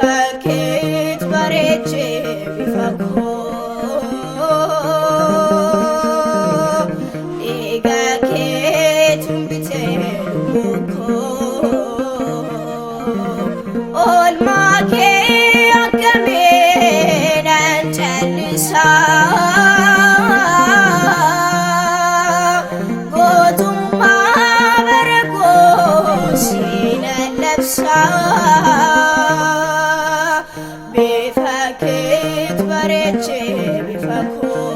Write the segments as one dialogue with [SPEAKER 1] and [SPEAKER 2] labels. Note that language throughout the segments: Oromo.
[SPEAKER 1] keet baarechee bifaakoo dhiiga keetiin bitee duukoo oolmaa kee akkameenan callisaa gootummaa bareekoo siinan labsaa Bifaa keet baarechee bifaakoo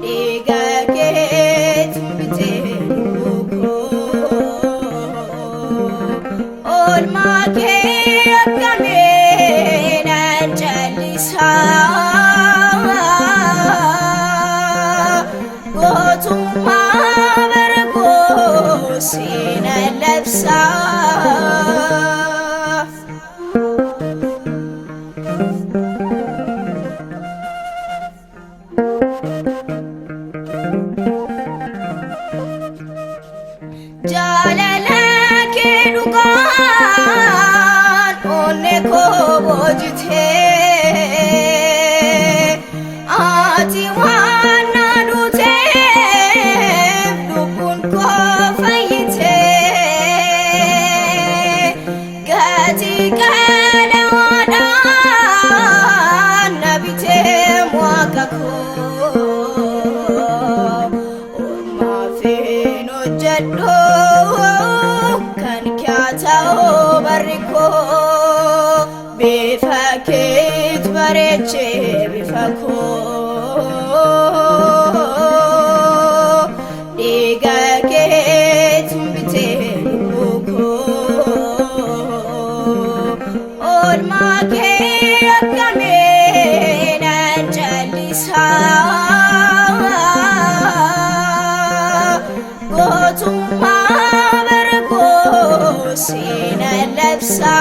[SPEAKER 1] dhiiga keetiin bitee duukoo oolmaa kee akkameenan callisaa gootummaa bareekoo siinan labsaa Jaalala kee dhugaan onnee koo boojitee ati waan na duuteef lubbuun koo fayyitee gatii qalawaadhaan na bitee waaqa koo oolmaafin hojjedhoo kan kyaata'oo bareekoo Bifaa keet baarechee bifaakoo dhiiga keetiin bitee duukoo oolmaa kee akkameenan callisaa gootummaa bareekoo siinan labsaa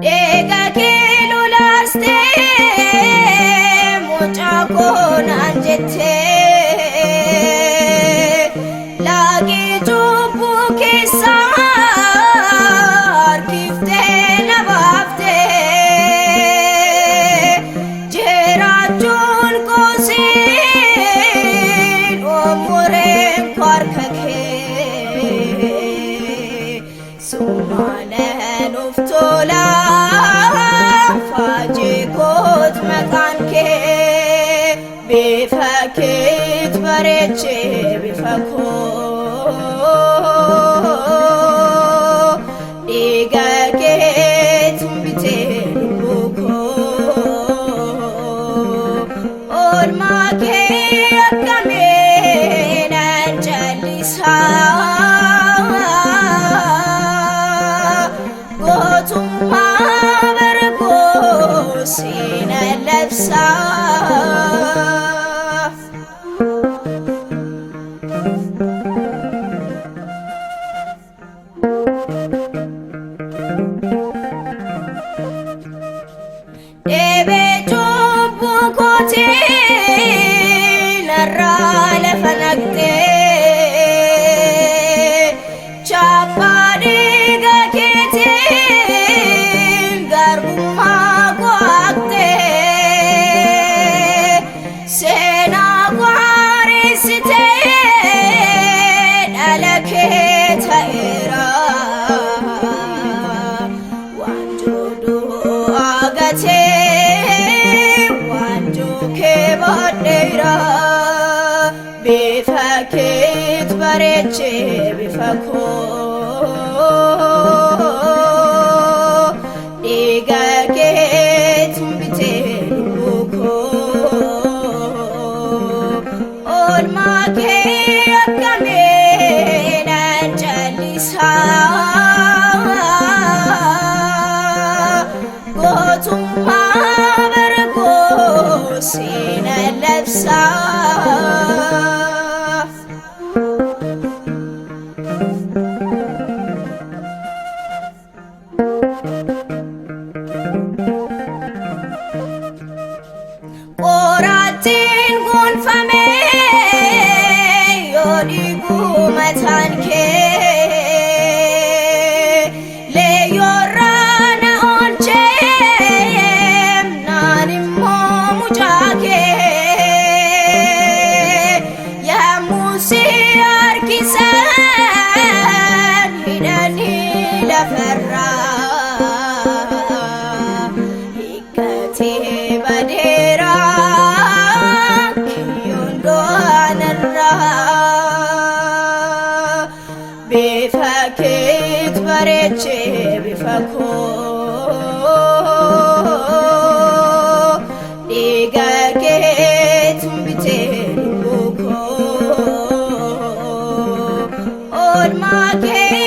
[SPEAKER 1] dhiiga kee lolaastee mucaa koo naan jettee laagii cubbuu keessaa harkiftee na baaftee jiraachuun koo siin oomureen koo harka kee sumaanan of tolaa faajii koot maqaan kee Bifaa keet baarechee bifaakoo dhiiga keetiin bitee duukoo oolmaa kee akkameenan callisaa gootummaa bareekoo siinan labsaa Deebee cubbuu kootiin irraa lafa naqxee chaappaa dhiiga keetiin garbummaa koo haqxee seenaa koo haaressitee dhala kee ta'eera waanjoo du'aa gatee waanjoo kee baadheera Bifaa keet baarechee bifaakoo dhiiga keetiin bitee duukoo oolmaa kee akkameenan callisaa gootummaa bareekoo siinan labsaa baarechee bifaakoo dhiiga keetiin bitee duuka oolmaa kee